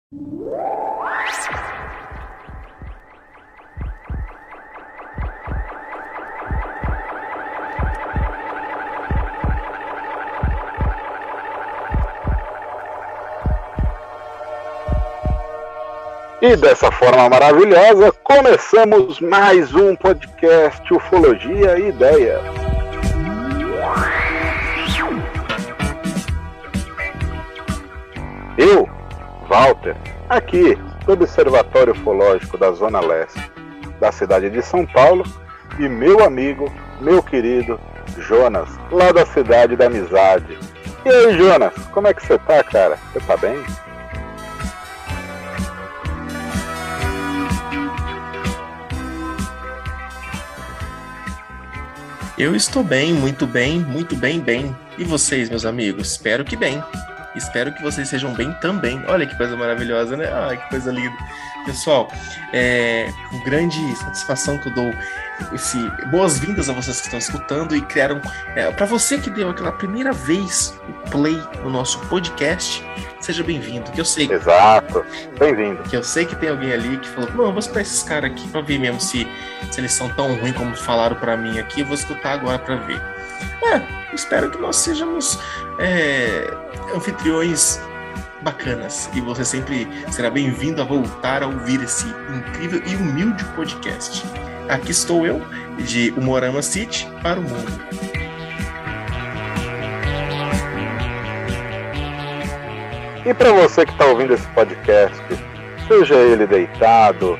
E dessa forma maravilhosa, começamos mais um podcast Ufologia e Ideias. Eu, Walter, aqui do Observatório Ufológico da Zona Leste da cidade de São Paulo, e meu amigo, meu querido Jonas, lá da cidade da Amizade. E aí, Jonas, como é que você tá, cara? Você tá bem? Eu estou bem, muito bem, muito bem, bem. E vocês, meus amigos? Espero que bem. Espero que vocês sejam bem também. Olha que coisa maravilhosa, né? Ai, que coisa linda. Pessoal, com grande satisfação que eu dou boas-vindas a vocês que estão escutando e criaram... para você que deu aquela primeira vez o play no nosso podcast, seja bem-vindo, que eu sei... Exato, bem-vindo. Que eu sei que tem alguém ali que falou, não, eu vou escutar esses caras aqui pra ver mesmo se eles são tão ruins como falaram pra mim aqui, eu vou escutar agora pra ver. Espero que nós sejamos anfitriões bacanas e você sempre será bem-vindo a voltar a ouvir esse incrível e humilde podcast. Aqui estou eu, de Umorama City para o mundo. E para você que está ouvindo esse podcast, seja ele deitado,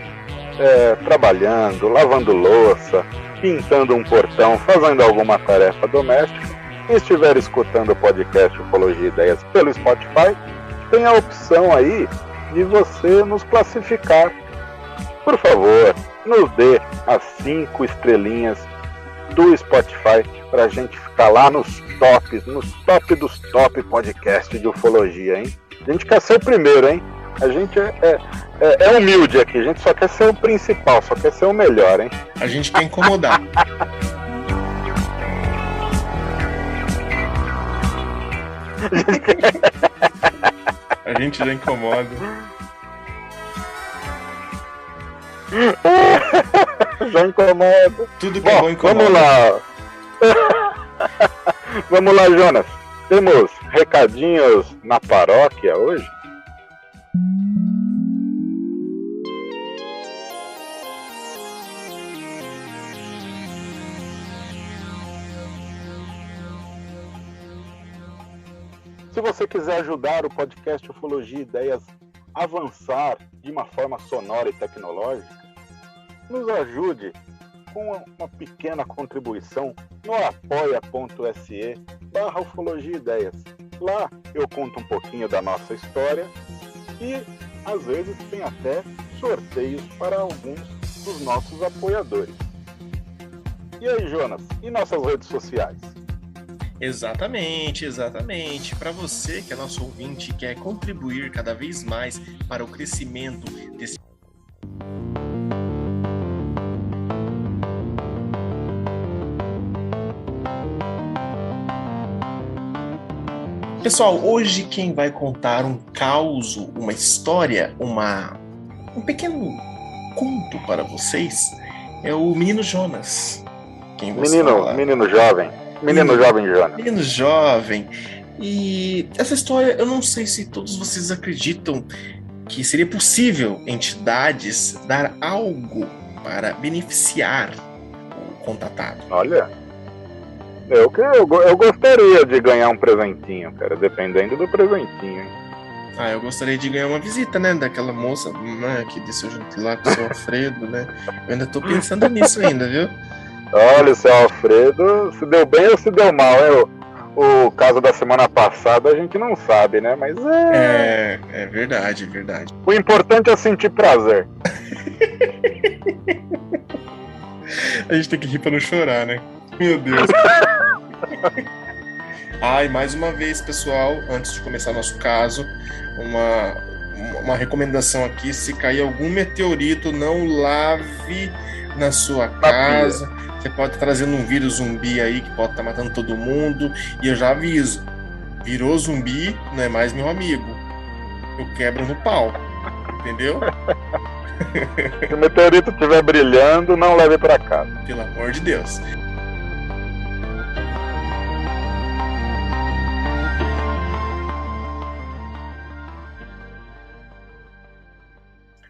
trabalhando, lavando louça, pintando um portão, fazendo alguma tarefa doméstica, e estiver escutando o podcast Ufologia e Ideias pelo Spotify, tem a opção aí de você nos classificar. Por favor, nos dê as 5 estrelinhas do Spotify para a gente ficar lá nos top dos top podcasts de ufologia, hein? A gente quer ser o primeiro, hein? A gente é humilde aqui, a gente só quer ser o principal, só quer ser o melhor, hein? A gente quer incomodar. A gente já incomoda. Já incomoda. Tudo que é bom incomoda. Vamos lá. Vamos lá, Jonas. Temos recadinhos na paróquia hoje? Se você quiser ajudar o podcast Ufologia e Ideias a avançar de uma forma sonora e tecnológica, nos ajude com uma pequena contribuição no apoia.se/Ufologia e Ideias. Lá eu conto um pouquinho da nossa história e às vezes tem até sorteios para alguns dos nossos apoiadores. E aí, Jonas, e nossas redes sociais? Exatamente. Para você que é nosso ouvinte e quer contribuir cada vez mais para o crescimento desse... Pessoal, hoje quem vai contar um caos, uma história, um pequeno conto para vocês é o menino Jonas. Menino jovem. Menino jovem Jonas. Menino jovem. E essa história, eu não sei se todos vocês acreditam que seria possível entidades dar algo para beneficiar o contatado. Olha, eu gostaria de ganhar um presentinho, cara, dependendo do presentinho, hein? Eu gostaria de ganhar uma visita, né, daquela moça, né, que desceu junto lá com o seu Alfredo, né? Eu ainda tô pensando nisso ainda, viu? Olha, o seu Alfredo, se deu bem ou se deu mal, hein? O caso da semana passada a gente não sabe, né? Mas é verdade. O importante é sentir prazer. A gente tem que rir pra não chorar, né? Meu Deus. E mais uma vez, pessoal, antes de começar nosso caso, uma recomendação aqui: se cair algum meteorito, não lave na sua casa. Você pode estar trazendo um vírus zumbi aí que pode estar matando todo mundo. E eu já aviso: virou zumbi, não é mais meu amigo. Eu quebro no pau. Entendeu? Se o meteorito estiver brilhando, não leve para casa. Pelo amor de Deus.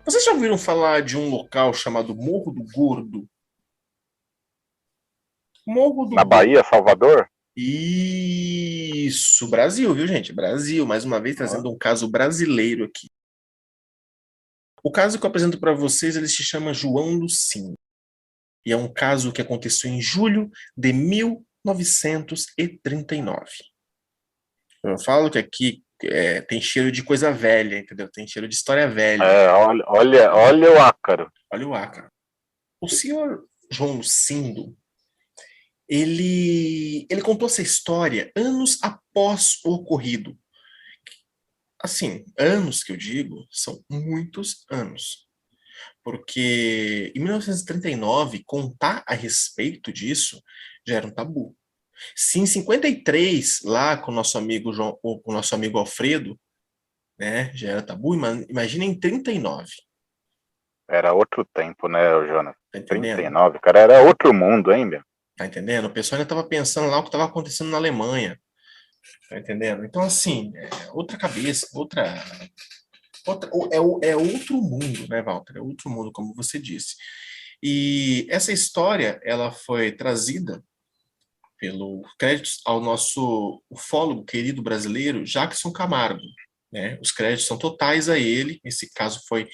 Vocês já ouviram falar de um local chamado Morro do Gordo? Morro do Na Gordo. Bahia, Salvador? Isso, Brasil, viu, gente? Brasil, mais uma vez trazendo um caso brasileiro aqui. O caso que eu apresento para vocês, ele se chama João Lucindo. E é um caso que aconteceu em julho de 1939. Eu falo que aqui tem cheiro de coisa velha, entendeu? Tem cheiro de história velha. Olha o ácaro. Olha o ácaro. O senhor João Lucindo, ele contou essa história anos após o ocorrido. Assim, anos que eu digo, são muitos anos. Porque em 1939, contar a respeito disso já era um tabu. Se em 53, lá com o nosso amigo com o nosso amigo Alfredo, né, já era tabu, imagina em 39. Era outro tempo, né, Jonas? Tá entendendo? 39, cara, era outro mundo, hein, meu? Tá entendendo? O pessoal ainda estava pensando lá o que estava acontecendo na Alemanha. Tá entendendo? Então, assim, outra cabeça, é outro mundo, né, Walter? É outro mundo, como você disse. E essa história, ela foi trazida pelo créditos ao nosso ufólogo querido brasileiro, Jackson Camargo, né? Os créditos são totais a ele. Esse caso foi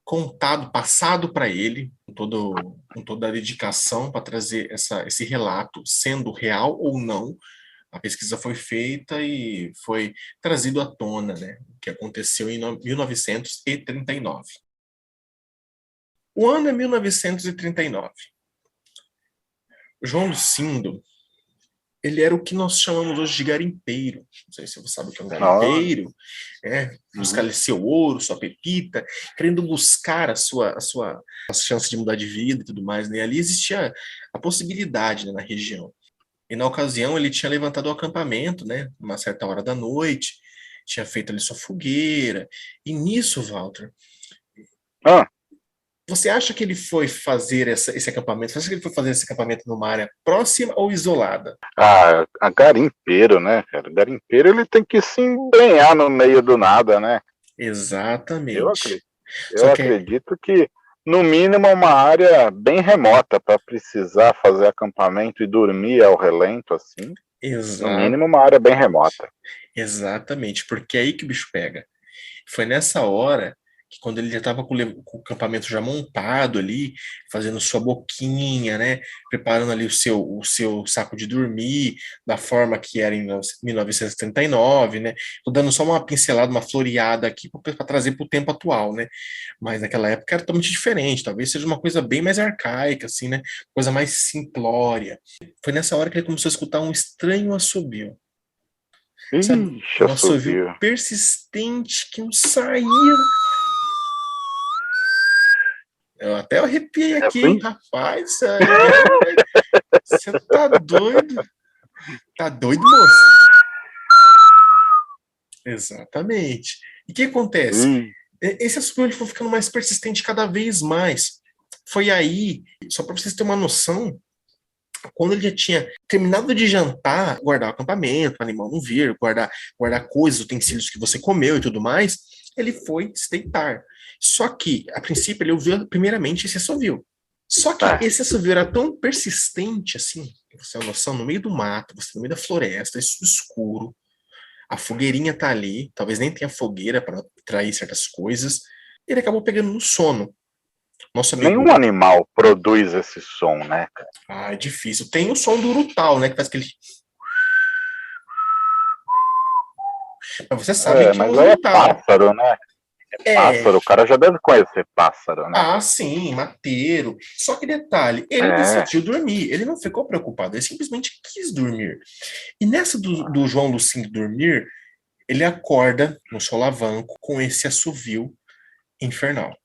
contado, passado para ele, com toda a dedicação para trazer esse relato, sendo real ou não. A pesquisa foi feita e foi trazido à tona, né, o que aconteceu em 1939. O ano é 1939. João Lucindo, ele era o que nós chamamos hoje de garimpeiro. Não sei se você sabe o que é um garimpeiro. Buscar ali seu ouro, sua pepita, querendo buscar as chances de mudar de vida e tudo mais. Né? Ali existia a possibilidade, né, na região. E na ocasião ele tinha levantado o acampamento, né, uma certa hora da noite, tinha feito ali sua fogueira. E nisso, Walter, você acha que ele foi fazer esse acampamento? Você acha que ele foi fazer esse acampamento numa área próxima ou isolada? A garimpeiro, né, cara? Garimpeiro, ele tem que se embrenhar no meio do nada, né? Exatamente. Eu acredito que, no mínimo, uma área bem remota para precisar fazer acampamento e dormir ao relento, assim. No mínimo, uma área bem remota. Exatamente, porque é aí que o bicho pega. Foi nessa hora que, quando ele já estava com o acampamento já montado ali, fazendo sua boquinha, né, preparando ali o seu saco de dormir, da forma que era em 1939, né, tô dando só uma pincelada, uma floreada aqui para trazer para o tempo atual, né, mas naquela época era totalmente diferente, talvez seja uma coisa bem mais arcaica, assim, né, coisa mais simplória. Foi nessa hora que ele começou a escutar um estranho assobio. Sabe, um assovio persistente que não saía. Eu até arrepiei aqui, hein, rapaz. Você tá doido? Tá doido, moço? Exatamente. E o que acontece? Esse assovio foi ficando mais persistente cada vez mais. Foi aí, só para vocês terem uma noção, quando ele já tinha terminado de jantar, guardar o acampamento, o animal não vir, guardar coisas, utensílios que você comeu e tudo mais, ele foi se deitar. Só que, a princípio, ele ouviu primeiramente esse assovio. Só que esse assovio era tão persistente, assim, você tem uma noção, no meio do mato, você no meio da floresta, escuro, a fogueirinha tá ali, talvez nem tenha fogueira para atrair certas coisas, ele acabou pegando no sono. Nosso amigo... Nenhum animal produz esse som, né, cara? É difícil. Tem o som do urutau, né, que faz aquele... Mas você sabe que mas é pássaro, né? Pássaro, o cara já deve conhecer pássaro, né? Ah, sim, mateiro. Só que detalhe, ele decidiu dormir, ele não ficou preocupado, ele simplesmente quis dormir. E nessa do João Lucindo dormir, ele acorda no solavanco com esse assovio infernal.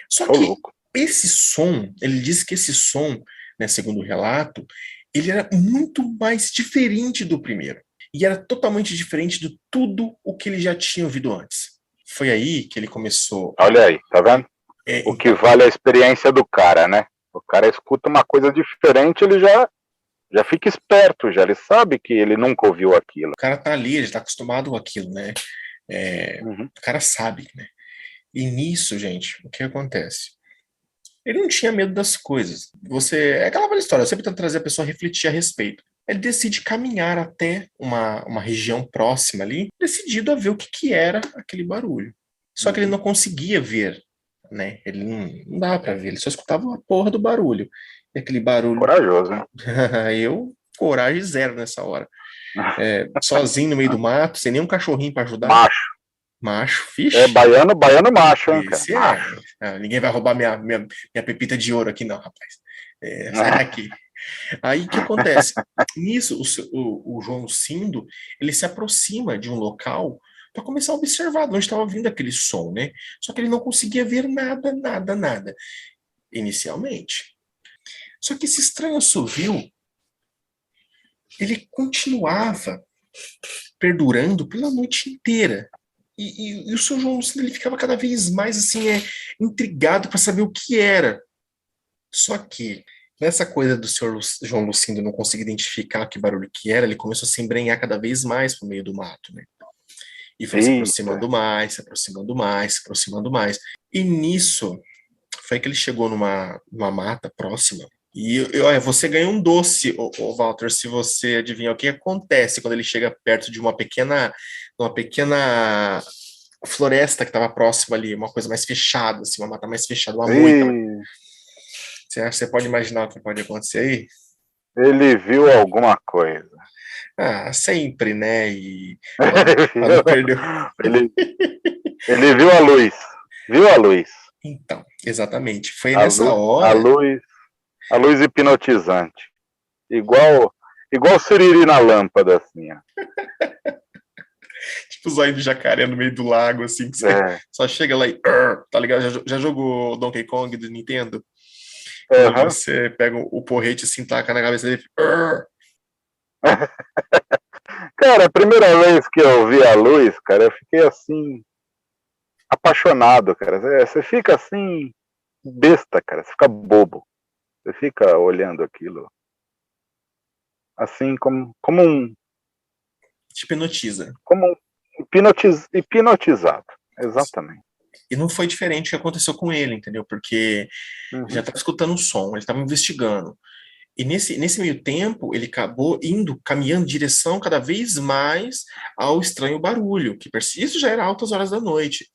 Só que esse som, ele diz que esse som, né, segundo o relato, ele era muito mais diferente do primeiro. E era totalmente diferente de tudo o que ele já tinha ouvido antes. Foi aí que ele começou. Olha aí, tá vendo? O que Então, vale é a experiência do cara, né? O cara escuta uma coisa diferente, ele já fica esperto, já ele sabe que ele nunca ouviu aquilo. o cara tá ali, ele tá acostumado com aquilo, né? Uhum. O cara sabe, né? E nisso, gente, o que acontece? Ele não tinha medo das coisas. É aquela velha história, eu sempre tento trazer a pessoa a refletir a respeito. Ele decide caminhar até uma região próxima ali, decidido a ver o que era aquele barulho. Só que ele não conseguia ver, né? Ele não dava pra ver, ele só escutava a porra do barulho. E aquele barulho. Corajoso, hein? Eu, coragem zero nessa hora. Sozinho no meio do mato, sem nenhum cachorrinho pra ajudar. Macho. Macho, É fixe. baiano macho, hein, cara? Esse Macho. ninguém vai roubar minha pepita de ouro aqui, não, rapaz. Sai daqui. Aí o que acontece? Nisso, o João Cindo, ele se aproxima de um local para começar a observar de onde estava vindo aquele som, né? Só que ele não conseguia ver nada, inicialmente. Só que esse estranho assovio, ele continuava perdurando pela noite inteira. E o seu João Lucindo, ele ficava cada vez mais assim, intrigado para saber o que era. Só que nessa coisa do senhor João Lucindo não conseguir identificar que barulho que era, ele começou a se embrenhar cada vez mais pro meio do mato, né? E foi se aproximando mais, se aproximando mais, se aproximando mais. E nisso foi que ele chegou numa mata próxima. E olha, você ganha um doce, Walter, se você adivinhar o que acontece quando ele chega perto de uma pequena floresta que estava próxima ali, uma coisa mais fechada, assim, uma mata mais fechada, uma moita. Você acha que você pode imaginar o que pode acontecer aí? Ele viu alguma coisa. Sempre, né? E não perdeu. Ele viu a luz. Viu a luz. Então, exatamente. Foi nessa hora. A luz hipnotizante. Igual Siriri na lâmpada, assim, ó. Tipo os olhos de jacaré no meio do lago, assim, que você só chega lá e. Tá ligado? Já jogou Donkey Kong do Nintendo? Quando você pega o porrete assim, taca na cabeça dele. Cara, a primeira vez que eu vi a luz, cara, eu fiquei assim. Apaixonado, cara. Você fica assim. Besta, cara. Você fica bobo. Você fica olhando aquilo. Assim, como um. Te hipnotiza. Como um hipnotizado. Exatamente. E não foi diferente o que aconteceu com ele, entendeu? Porque ele já estava escutando o som, ele estava investigando. E nesse meio tempo, ele acabou caminhando em direção cada vez mais ao estranho barulho, que isso já era altas horas da noite.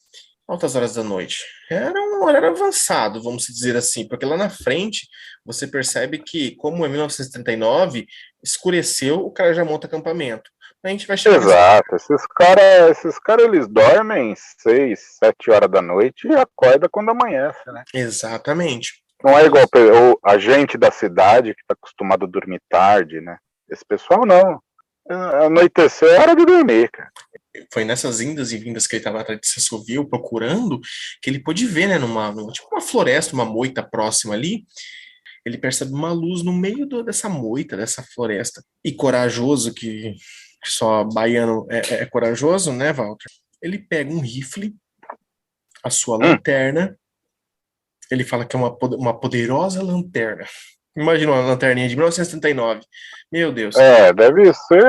Altas horas da noite. Era um horário avançado, vamos dizer assim, porque lá na frente você percebe que, como é 1939, escureceu, o cara já monta acampamento. A gente vai chegar. Exato, esses caras eles dormem 6, 7 horas da noite e acordam quando amanhece, né? Exatamente. Não é igual a gente da cidade que está acostumado a dormir tarde, né? Esse pessoal não. Anoitecer é hora de dormir, cara. Foi nessas indas e vindas que ele estava atrás desse assovio procurando que ele pôde ver, né, tipo uma floresta, uma moita próxima ali. Ele percebe uma luz no meio dessa moita, dessa floresta. E corajoso, que só baiano é corajoso, né, Walter? Ele pega um rifle, a sua lanterna. Ele fala que é uma poderosa lanterna. Imagina uma lanterninha de 1979. Meu Deus. Deve ser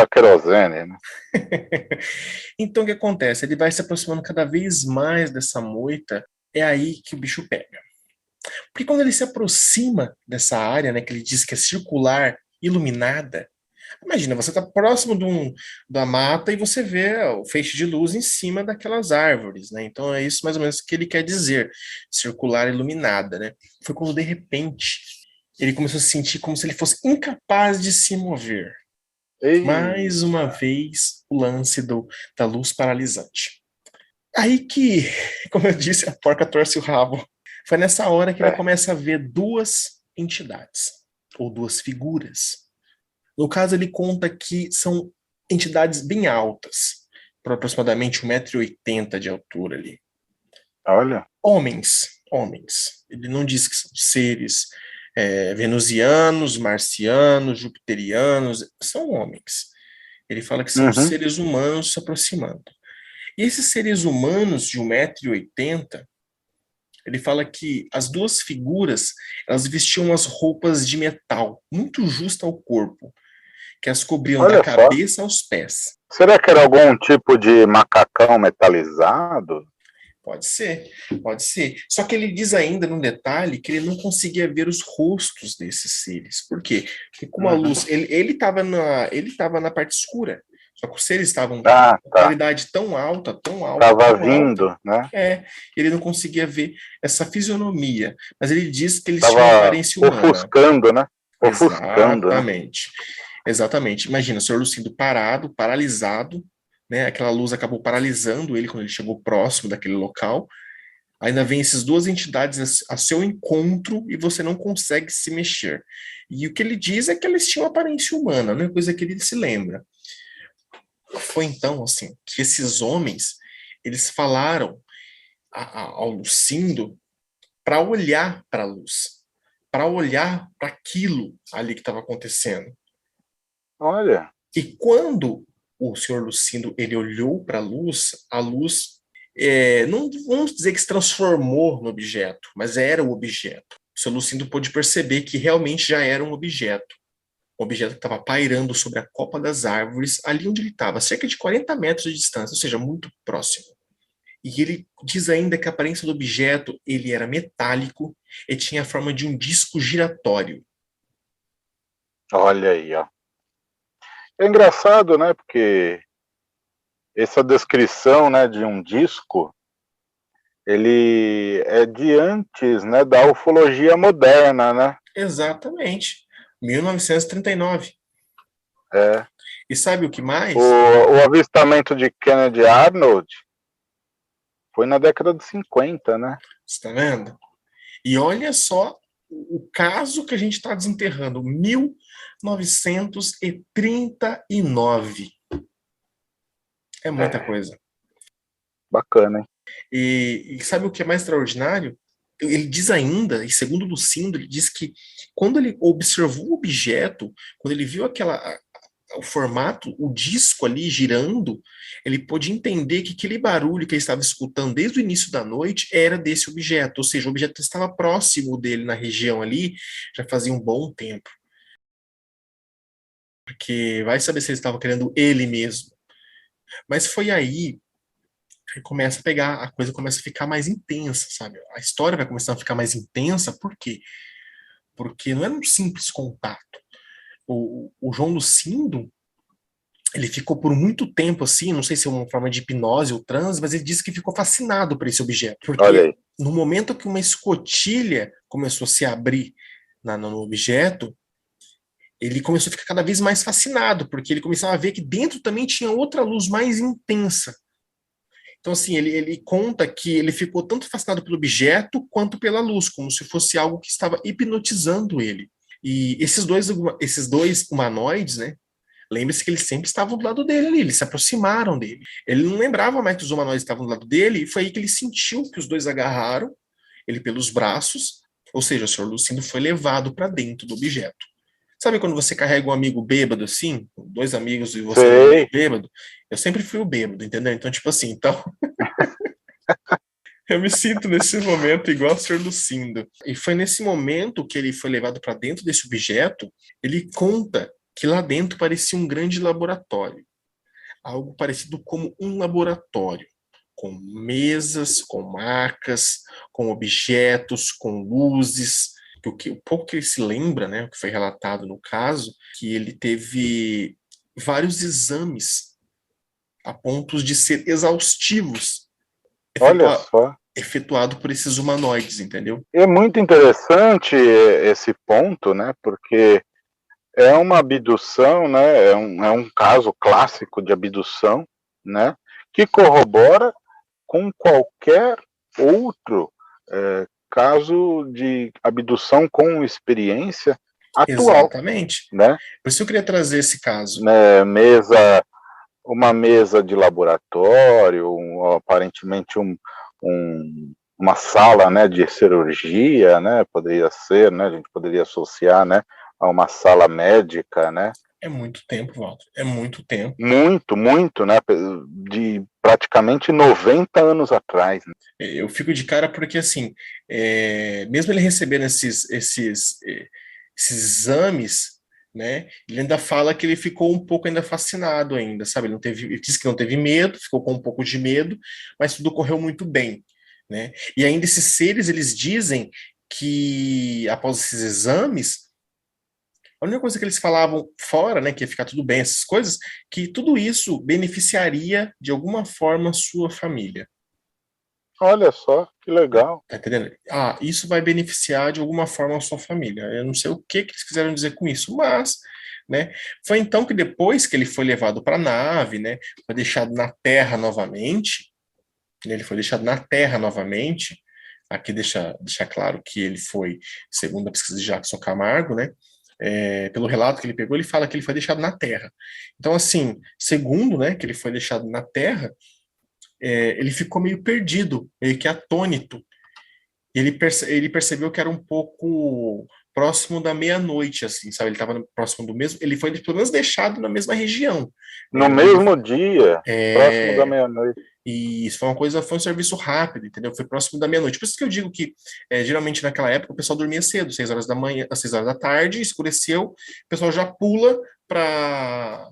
a querosene, né? Então o que acontece? Ele vai se aproximando cada vez mais dessa moita. É aí que o bicho pega. Porque quando ele se aproxima dessa área, né, que ele diz que é circular, iluminada, imagina, você está próximo da mata e você vê o feixe de luz em cima daquelas árvores, né? Então é isso mais ou menos que ele quer dizer, circular, iluminada, né? Foi quando de repente ele começou a se sentir como se ele fosse incapaz de se mover. Mais uma vez o lance da luz paralisante. Aí que, como eu disse, a porca torce o rabo. Foi nessa hora que ele começa a ver duas entidades, ou duas figuras. No caso, ele conta que são entidades bem altas, por aproximadamente 1,80 m de altura ali. Olha. Homens. Ele não diz que são seres venusianos, marcianos, jupiterianos, são homens. Ele fala que são seres humanos se aproximando. E esses seres humanos de 1,80 m, ele fala que as duas figuras, elas vestiam as roupas de metal, muito justa ao corpo, que as cobriam da Olha só. cabeça aos pés. Será que era algum tipo de macacão metalizado? Pode ser, pode ser. Só que ele diz ainda num detalhe que ele não conseguia ver os rostos desses seres. Por quê? Porque como a luz, ele estava na parte escura. Só que os seres estavam com uma qualidade tão alta, tão alta, Tava tão vindo, alta, né? ele não conseguia ver essa fisionomia. Mas ele diz que eles Tava tinham aparência humana. ofuscando, né? Ofuscando, Exatamente. Né? Exatamente. Imagina, o senhor Lucindo parado, paralisado, né? Aquela luz acabou paralisando ele quando ele chegou próximo daquele local. Ainda vem essas duas entidades a seu encontro e você não consegue se mexer. E o que ele diz é que eles tinham aparência humana, não é coisa que ele se lembra. Foi então, assim, que esses homens, eles falaram ao Lucindo para olhar para a luz, para olhar para aquilo ali que estava acontecendo. Olha. E quando o senhor Lucindo ele olhou para a luz, não vamos dizer que se transformou no objeto, mas era o objeto. O senhor Lucindo pôde perceber que realmente já era um objeto. Um objeto que estava pairando sobre a copa das árvores, ali onde ele estava, cerca de 40 metros de distância, ou seja, muito próximo. E ele diz ainda que a aparência do objeto ele era metálico e tinha a forma de um disco giratório. Olha aí, ó. É engraçado, né? Porque essa descrição, né, de um disco, ele é de antes, né, da ufologia moderna, né? Exatamente. 1939. É. E sabe o que mais? O avistamento de Kennedy Arnold foi na década de 50, né? Você tá vendo? E olha só o caso que a gente está desenterrando, 1939. É muita coisa. Bacana, hein? E sabe o que é mais extraordinário? Ele diz ainda, e segundo Lucindo, ele diz que quando ele observou o objeto, quando ele viu o formato, o disco ali girando, ele pôde entender que aquele barulho que ele estava escutando desde o início da noite era desse objeto, ou seja, o objeto estava próximo dele na região ali, já fazia um bom tempo. Porque vai saber se ele estava querendo ele mesmo. Mas foi aí que começa a pegar, a coisa começa a ficar mais intensa, sabe? A história vai começar a ficar mais intensa, por quê? Porque não era um simples contato. O João Lucindo, ele ficou por muito tempo assim, não sei se é uma forma de hipnose ou transe, mas ele disse que ficou fascinado por esse objeto. Porque no momento que uma escotilha começou a se abrir no objeto, ele começou a ficar cada vez mais fascinado, porque ele começava a ver que dentro também tinha outra luz mais intensa. Então, assim, ele conta que ele ficou tanto fascinado pelo objeto quanto pela luz, como se fosse algo que estava hipnotizando ele. E esses dois humanoides, né? Lembre-se que eles sempre estavam do lado dele ali, eles se aproximaram dele. Ele não lembrava mais que os humanoides estavam do lado dele, e foi aí que ele sentiu que os dois agarraram ele pelos braços, ou seja, o senhor Lucindo foi levado para dentro do objeto. Sabe quando você carrega um amigo bêbado assim, dois amigos e você bêbado? Eu sempre fui o bêbado, entendeu? Então, tipo assim, eu me sinto nesse momento igual o senhor Lucindo. E foi nesse momento que ele foi levado para dentro desse objeto, ele conta que lá dentro parecia um grande laboratório. Algo parecido como um laboratório, com mesas, com marcas, com objetos, com luzes. O pouco que ele se lembra, né, o que foi relatado no caso, que ele teve vários exames a pontos de ser exaustivos. Olha só. Efetuado por esses humanoides, entendeu? É muito interessante esse ponto, né? Porque é uma abdução, né? É um caso clássico de abdução, né? Que corrobora com qualquer outro caso de abdução com experiência atual. Exatamente. Né? Por isso eu queria trazer esse caso. Uma mesa de laboratório, aparentemente uma sala, né, de cirurgia, né, poderia ser, né, a gente poderia associar, né, a uma sala médica, né, É muito tempo, Walter. É muito tempo. Muito, muito, né? De praticamente 90 anos atrás. Né? Eu fico de cara porque, assim, mesmo ele recebendo esses exames, né? Ele ainda fala que ele ficou um pouco ainda fascinado ainda, sabe? Ele disse que não teve medo, ficou com um pouco de medo, mas tudo correu muito bem, né? E ainda esses seres, eles dizem que após esses exames, a única coisa que eles falavam fora, né, que ia ficar tudo bem, essas coisas, que tudo isso beneficiaria de alguma forma a sua família. Olha só, que legal. Tá entendendo? Ah, isso vai beneficiar de alguma forma a sua família. Eu não sei o que eles quiseram dizer com isso, mas, né, foi então que depois que ele foi levado para a nave, né, foi deixado na Terra novamente, né, ele foi deixado na Terra novamente, aqui deixa claro que ele foi, segundo a pesquisa de Jackson Camargo, né, pelo relato que ele pegou, ele fala que ele foi deixado na Terra. Então, assim, segundo, né, que ele foi deixado na Terra, ele ficou meio perdido, meio que atônito. Ele percebeu que era um pouco próximo da meia-noite, assim, sabe? Ele estava próximo do mesmo. Ele foi pelo menos deixado na mesma região. No mesmo dia, próximo da meia-noite. E isso foi um serviço rápido, entendeu? Foi próximo da meia-noite. Por isso que eu digo que, geralmente naquela época, o pessoal dormia cedo, 6 horas da manhã, às 6 horas da tarde, escureceu, o pessoal já pula para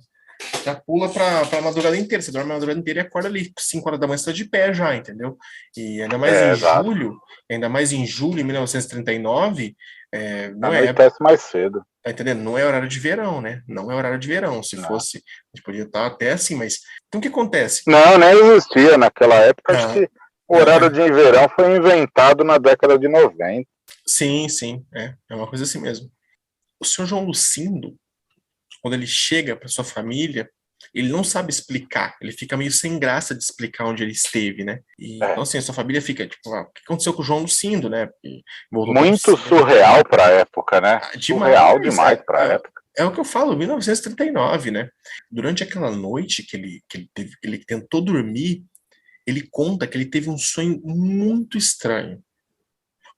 a madrugada inteira. Você dorme a madrugada inteira e acorda ali, 5 horas da manhã, você está de pé já, entendeu? E ainda mais em julho, em 1939, não é. Anoitece mais cedo. Tá entendendo? Não é horário de verão, né? Não é horário de verão. Se fosse, a gente podia estar até assim, mas. Então o que acontece? Não, nem existia naquela época. Acho que o horário de verão foi inventado na década de 90. Sim, é uma coisa assim mesmo. O senhor João Lucindo, quando ele chega para sua família, ele não sabe explicar, ele fica meio sem graça de explicar onde ele esteve, né? Então, assim, a sua família fica tipo, o que aconteceu com o João Lucindo, né? Muito surreal para a época, né? Surreal demais para a época. É o que eu falo, 1939, né? Durante aquela noite que ele tentou dormir, ele conta que ele teve um sonho muito estranho.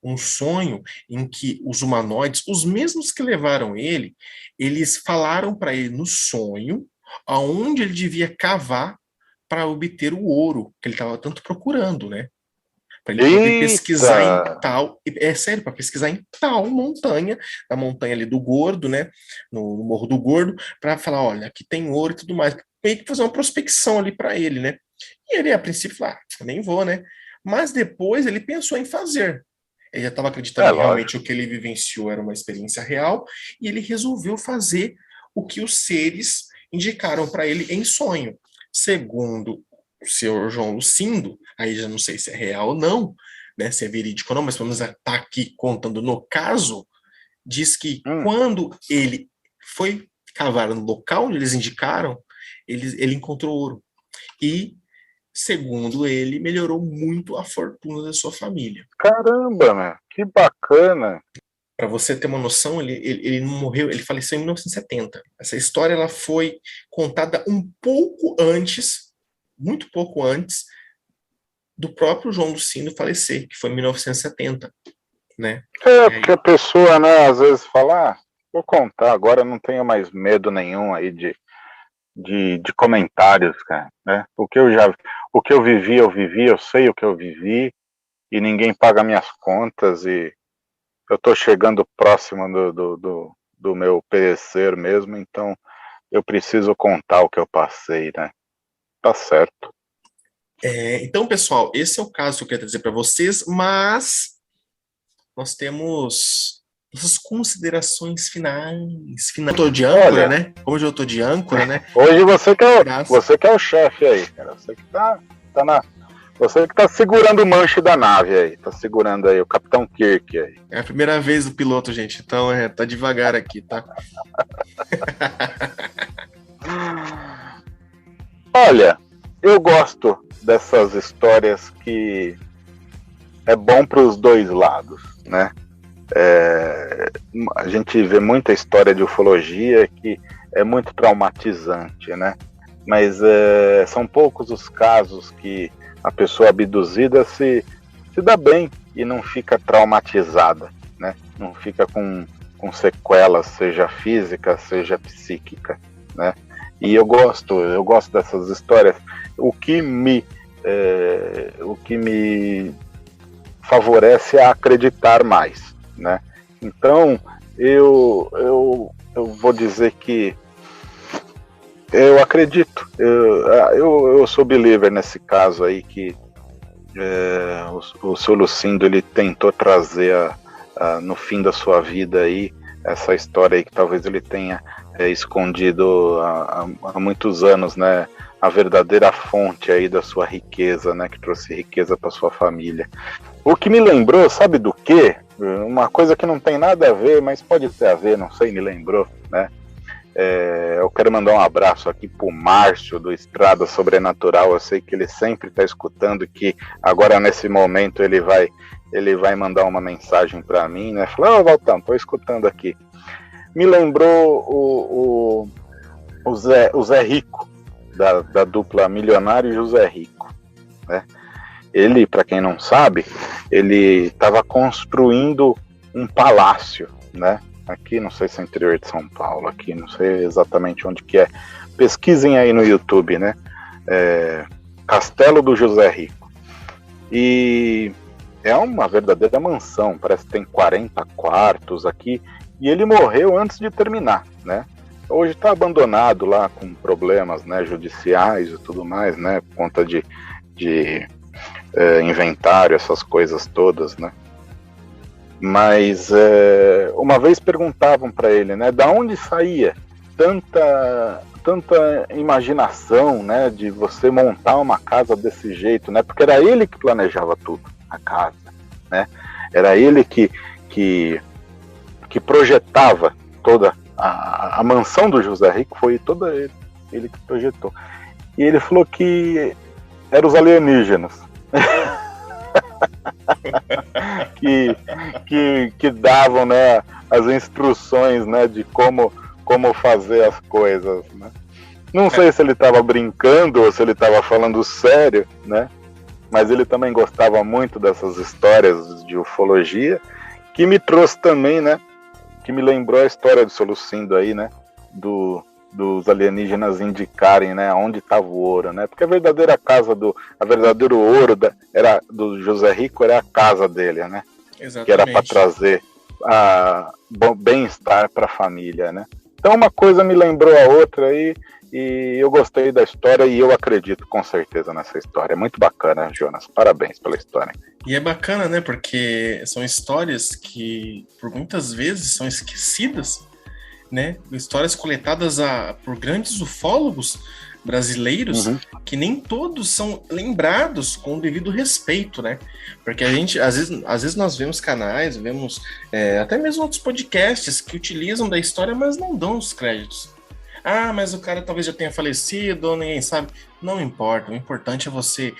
Um sonho em que os humanoides, os mesmos que levaram ele, eles falaram para ele no sonho aonde ele devia cavar para obter o ouro que ele estava tanto procurando, né? Para ele poder pesquisar em tal, sério, para pesquisar em tal montanha, na montanha ali do Gordo, né? No Morro do Gordo, para falar, olha, aqui tem ouro e tudo mais, meio que fazer uma prospecção ali para ele, né? E ele a princípio falou, nem vou, né? Mas depois ele pensou em fazer. Ele já estava acreditando que realmente o que ele vivenciou era uma experiência real, e ele resolveu fazer o que os seres indicaram para ele em sonho. Segundo o senhor João Lucindo, aí já não sei se é real ou não, né, se é verídico ou não, mas pelo menos está aqui contando no caso, diz que quando ele foi cavar no local onde eles indicaram, ele encontrou ouro. E, segundo ele, melhorou muito a fortuna da sua família. Caramba, meu, que bacana! Para você ter uma noção, ele não morreu, ele faleceu em 1970. Essa história ela foi contada um pouco antes, muito pouco antes, do próprio João Lucindo falecer, que foi em 1970, né? Porque a pessoa, né, às vezes fala, vou contar, agora não tenho mais medo nenhum aí de comentários, cara, né? O que eu vivi, eu sei o que eu vivi, e ninguém paga minhas contas, e eu tô chegando próximo do meu perecer mesmo, então eu preciso contar o que eu passei, né? Tá certo. Então, pessoal, esse é o caso que eu queria trazer para vocês, mas nós temos nossas considerações finais. Eu tô de âncora, né? Hoje eu tô de âncora, né? Hoje você que é o chefe aí, cara. Você que você que tá segurando o manche da nave aí. Tá segurando aí o Capitão Kirk aí. É a primeira vez do piloto, gente. Então, tá devagar aqui, tá? Olha, eu gosto dessas histórias que é bom para os dois lados, né? A gente vê muita história de ufologia que é muito traumatizante, né? Mas são poucos os casos que a pessoa abduzida se dá bem e não fica traumatizada, né? Não fica com com sequelas, seja física, seja psíquica, né? E eu gosto dessas histórias. O que me favorece a acreditar mais, né? Então, eu vou dizer que eu acredito, eu sou believer nesse caso aí, que o seu Lucindo, ele tentou trazer no fim da sua vida aí, essa história aí que talvez ele tenha escondido há muitos anos, né? A verdadeira fonte aí da sua riqueza, né? Que trouxe riqueza para sua família. O que me lembrou, sabe do quê? Uma coisa que não tem nada a ver, mas pode ter a ver, não sei, me lembrou, né? Eu quero mandar um abraço aqui pro Márcio do Estrada Sobrenatural. Eu sei que ele sempre está escutando, que agora nesse momento ele vai mandar uma mensagem para mim, né? Falar, Valtão, tô escutando aqui. Me lembrou o Zé Rico, da dupla Milionário e José Rico, né? Ele, para quem não sabe, ele estava construindo um palácio, né? Aqui, não sei se é interior de São Paulo, aqui, não sei exatamente onde que é. Pesquisem aí no YouTube, né? Castelo do José Rico. E é uma verdadeira mansão, parece que tem 40 quartos aqui, e ele morreu antes de terminar, né? Hoje está abandonado lá com problemas, né, judiciais e tudo mais, né? Por conta de inventário, essas coisas todas, né? Mas uma vez perguntavam para ele, né, da onde saía tanta imaginação, né, de você montar uma casa desse jeito, né? Porque era ele que planejava tudo, a casa, né? Era ele que projetava toda a mansão do José Rico, foi toda ele que projetou. E ele falou que eram os alienígenas. que davam, né, as instruções, né, de como fazer as coisas, né? Não sei se ele estava brincando ou se ele estava falando sério, né? Mas ele também gostava muito dessas histórias de ufologia, que me trouxe também, né, que me lembrou a história do seu Lucindo aí, né, dos alienígenas indicarem, né, onde estava o ouro, né? Porque a verdadeiro ouro do José Rico era a casa dele, né? Exatamente. Que era para trazer bem-estar para a família, né? Então uma coisa me lembrou a outra aí, e eu gostei da história e eu acredito com certeza nessa história. É muito bacana, Jonas. Parabéns pela história. E é bacana, né? Porque são histórias que por muitas vezes são esquecidas, né? Histórias coletadas por grandes ufólogos brasileiros, que nem todos são lembrados com o devido respeito, né? Porque a gente, às vezes nós vemos canais, vemos até mesmo outros podcasts que utilizam da história, mas não dão os créditos. Ah, mas o cara talvez já tenha falecido, ou ninguém sabe. Não importa, o importante é você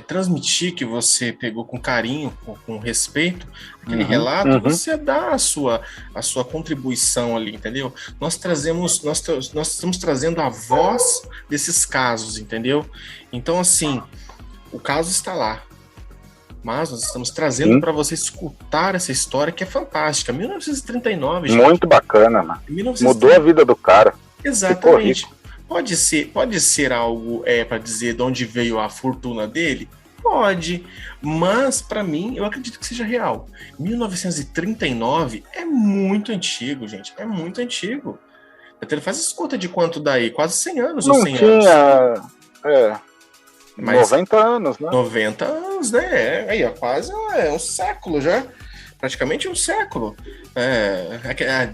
transmitir que você pegou com carinho, com respeito, aquele relato, você dá a sua contribuição ali, entendeu? Nós estamos trazendo a voz desses casos, entendeu? Então, assim, o caso está lá, mas nós estamos trazendo para você escutar essa história que é fantástica. 1939, gente. Muito bacana, mano. Mudou a vida do cara. Exatamente. Pode ser algo para dizer de onde veio a fortuna dele? Pode, mas para mim eu acredito que seja real. 1939 é muito antigo, gente, é muito antigo. Ele faz as contas de quanto daí? Quase 100 anos ou 100 anos? Mas 90 anos, né? 90 anos, né? Aí, quase um século já. Praticamente um século.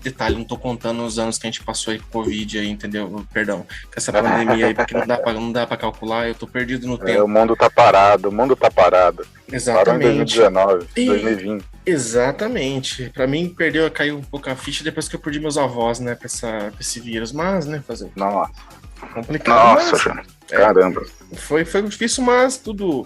Detalhe, não tô contando os anos que a gente passou aí com Covid aí, entendeu? Perdão, com essa pandemia aí, porque não dá pra calcular, eu tô perdido no tempo. O mundo tá parado. Exatamente. Parou em 2019, 2020. Exatamente. Pra mim, caiu um pouco a ficha depois que eu perdi meus avós, né, pra esse vírus, mas, né, fazer... Nossa. Complicado. Nossa, gente. Caramba. Foi difícil, mas tudo...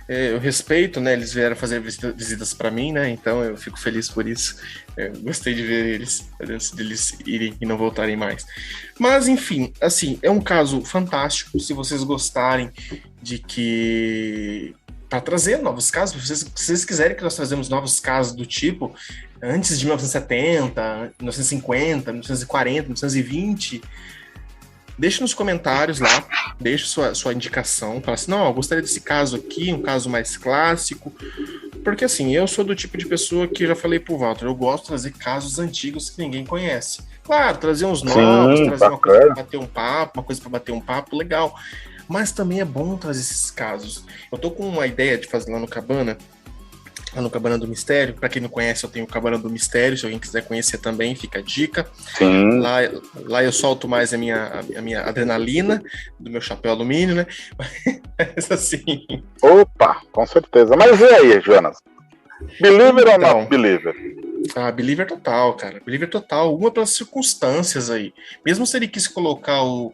eu respeito, né? Eles vieram fazer visitas para mim, né? Então eu fico feliz por isso. Eu gostei de ver eles antes deles irem e não voltarem mais. Mas enfim, assim, é um caso fantástico. Se vocês gostarem de que para trazer novos casos. Se vocês quiserem que nós trazemos novos casos do tipo, antes de 1970, 1950, 1940, 1920, deixe nos comentários lá, deixe sua indicação, fala assim, não, eu gostaria desse caso aqui, um caso mais clássico, porque assim, eu sou do tipo de pessoa que, já falei pro Walter, eu gosto de trazer casos antigos que ninguém conhece. Claro, trazer uns novos, trazer uma coisa para bater um papo, legal. Mas também é bom trazer esses casos. Eu tô com uma ideia de fazer lá no Cabana do Mistério. Para quem não conhece, eu tenho o Cabana do Mistério. Se alguém quiser conhecer também, fica a dica. Sim. Lá eu solto mais a minha adrenalina do meu chapéu alumínio, né? Mas assim... Opa, com certeza. Mas e aí, Jonas? Believer ou não believer? Believer total, cara. Believer total. Uma pelas circunstâncias aí. Mesmo se ele quis colocar o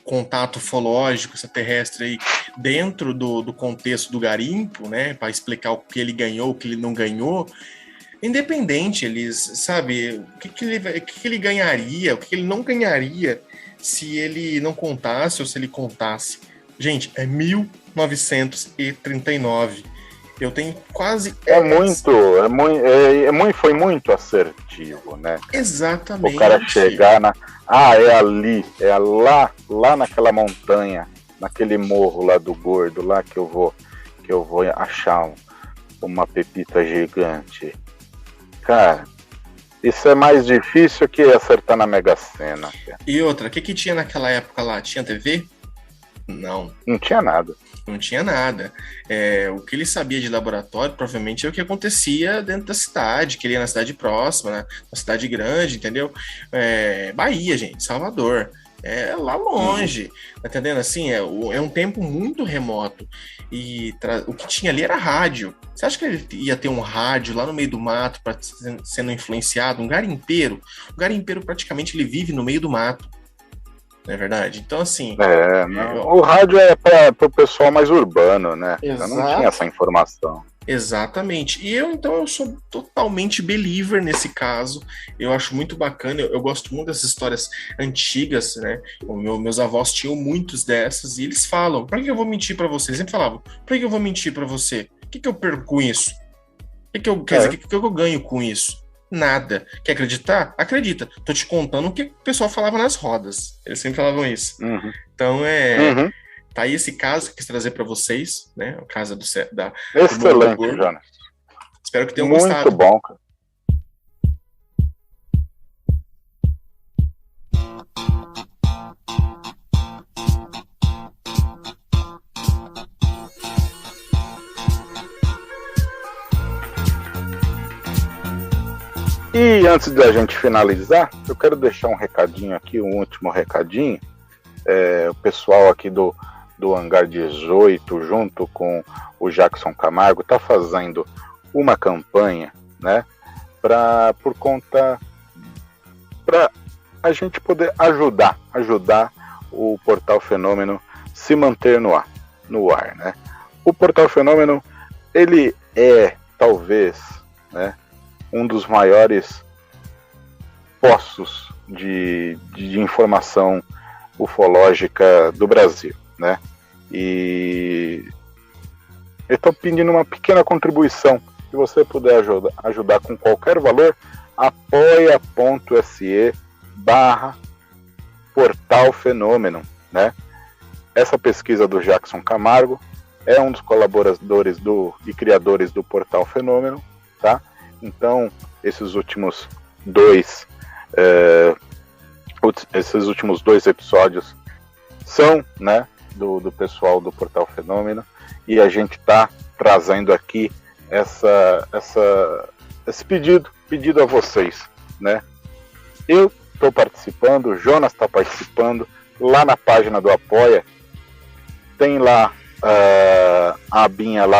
contato ufológico extraterrestre aí dentro do contexto do garimpo, né, para explicar o que ele ganhou, o que ele não ganhou, independente, sabe, o que ele ganharia, o que ele não ganharia se ele não contasse ou se ele contasse. Gente, é 1939. Eu tenho quase... Foi muito assertivo, né? Exatamente. O cara chegar é ali, é lá naquela montanha, naquele morro lá do Gordo, lá que eu vou achar uma pepita gigante. Cara, isso é mais difícil que acertar na Mega Sena. Cara. E outra, o que tinha naquela época lá? Tinha TV? Não. Não tinha nada. Não tinha nada. O que ele sabia de laboratório provavelmente é o que acontecia dentro da cidade, que ele ia na cidade próxima, né? Na cidade grande, entendeu? Bahia, gente, Salvador. É lá longe, tá entendendo? Assim, é um tempo muito remoto. E o que tinha ali era rádio. Você acha que ele ia ter um rádio lá no meio do mato para sendo influenciado? Um garimpeiro? O garimpeiro praticamente ele vive no meio do mato. Não é verdade? Então, assim... O rádio é para o pessoal mais urbano, né? Exato. Eu não tinha essa informação. Exatamente. E eu sou totalmente believer nesse caso. Eu acho muito bacana. Eu gosto muito dessas histórias antigas, né? Meus avós tinham muitos dessas e eles falam, pra que eu vou mentir pra você? Eles sempre falavam, pra que eu vou mentir pra você? O que eu perco com isso? Quer dizer, o que eu ganho com isso? Nada. Quer acreditar? Acredita. Tô te contando o que o pessoal falava nas rodas. Eles sempre falavam isso. Uhum. Então, tá aí esse caso que eu quis trazer para vocês, né? O caso do Excelente, Jonas. Espero que tenham gostado. Muito bom, cara. E antes da gente finalizar, eu quero deixar um recadinho aqui, um último recadinho. O pessoal aqui do Hangar 18, junto com o Jackson Camargo, está fazendo uma campanha, né, para a gente poder ajudar o Portal Fenômeno se manter no ar, né? O Portal Fenômeno, ele é, talvez, né, um dos maiores poços de informação ufológica do Brasil, né? E eu estou pedindo uma pequena contribuição. Se você puder ajudar com qualquer valor, apoia.se/Portal Fenômeno, né? Essa pesquisa do Jackson Camargo é um dos colaboradores e criadores do Portal Fenômeno, tá? Então, esses últimos dois episódios são, né, do pessoal do Portal Fenômeno, e a gente está trazendo aqui esse pedido a vocês, né? Eu estou participando, o Jonas está participando. Lá na página do Apoia tem lá a abinha lá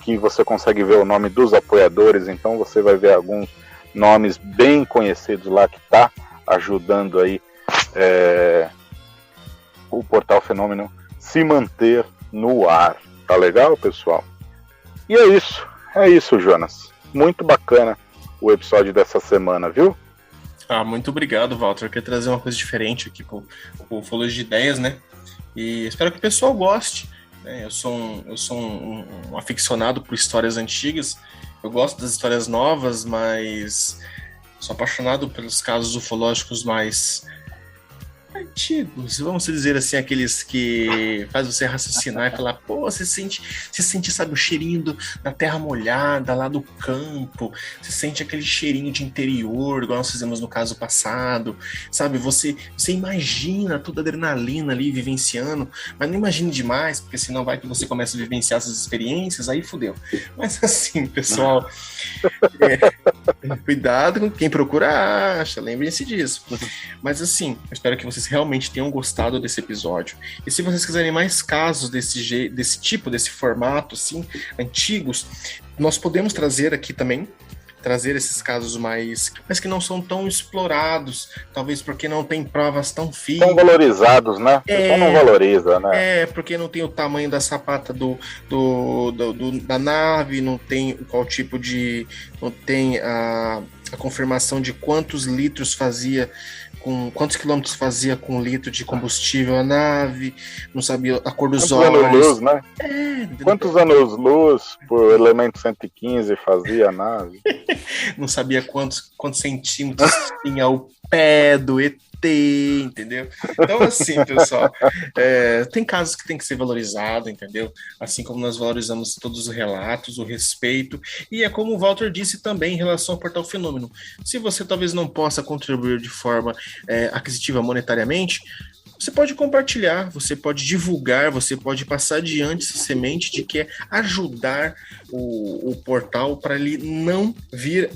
que você consegue ver o nome dos apoiadores. Então você vai ver alguns nomes bem conhecidos lá que tá ajudando aí o Portal Fenômeno se manter no ar. Tá legal, pessoal? E é isso, Jonas. Muito bacana o episódio dessa semana, viu? Muito obrigado, Walter. Eu queria trazer uma coisa diferente aqui pro Ufologia de Ideias, né? E espero que o pessoal goste. né? Eu sou um aficionado por histórias antigas. Eu gosto das histórias novas, mas sou apaixonado pelos casos ufológicos mais antigos, vamos dizer assim, aqueles que faz você raciocinar e falar, pô, você sente, sabe, o cheirinho da terra molhada lá do campo, você sente aquele cheirinho de interior, igual nós fizemos no caso passado, sabe, você imagina toda a adrenalina ali vivenciando, mas não imagine demais, porque senão vai que você começa a vivenciar essas experiências, aí fudeu. Mas assim, pessoal, cuidado com quem procura acha, lembrem-se disso. Mas assim, eu espero que vocês realmente tenham gostado desse episódio. E se vocês quiserem mais casos desse tipo, desse formato, assim, antigos, nós podemos trazer aqui também, trazer esses casos mas que não são tão explorados, talvez porque não tem provas tão firmes. Tão valorizados, né? Só não valoriza, né? Porque não tem o tamanho da sapata da nave, não tem qual tipo de... não tem a confirmação de quantos litros fazia, quantos quilômetros fazia com um litro de combustível a nave, não sabia a cor dos olhos. Quantos anos-luz, né? Quantos anos-luz por elemento 115 fazia a nave? Não sabia quantos centímetros tinha o pé do ET, entendeu? Então, assim, pessoal, tem casos que tem que ser valorizado, entendeu? Assim como nós valorizamos todos os relatos, o respeito, e é como o Walter disse também em relação ao Portal Fenômeno. Se você talvez não possa contribuir de forma aquisitiva monetariamente, você pode compartilhar, você pode divulgar, você pode passar adiante essa semente de que é ajudar o portal para ele não vir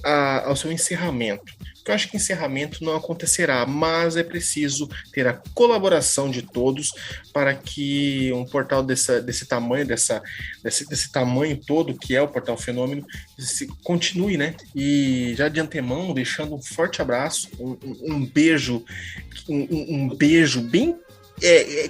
ao seu encerramento. Porque eu acho que encerramento não acontecerá, mas é preciso ter a colaboração de todos para que um portal desse tamanho, desse tamanho todo que é o Portal Fenômeno, continue, né? E já de antemão, deixando um forte abraço, um beijo, um beijo bem...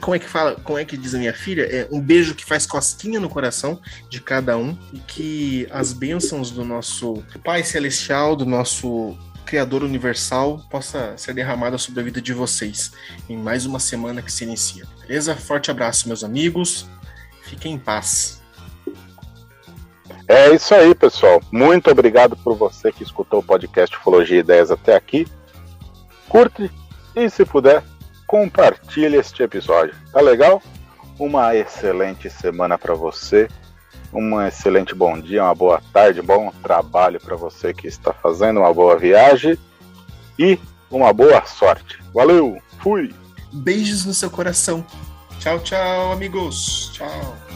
como é que fala? Como é que diz a minha filha? Um beijo que faz cosquinha no coração de cada um e que as bênçãos do nosso Pai Celestial, do nosso Criador Universal, possa ser derramada sobre a vida de vocês em mais uma semana que se inicia. Beleza? Forte abraço, meus amigos. Fiquem em paz. É isso aí, pessoal. Muito obrigado por você que escutou o podcast Ufologia e Ideias até aqui. Curte e, se puder, compartilhe este episódio. Tá legal? Uma excelente semana para você. Um excelente bom dia, uma boa tarde, bom trabalho para você que está fazendo, uma boa viagem e uma boa sorte. Valeu, fui! Beijos no seu coração. Tchau, tchau, amigos. Tchau.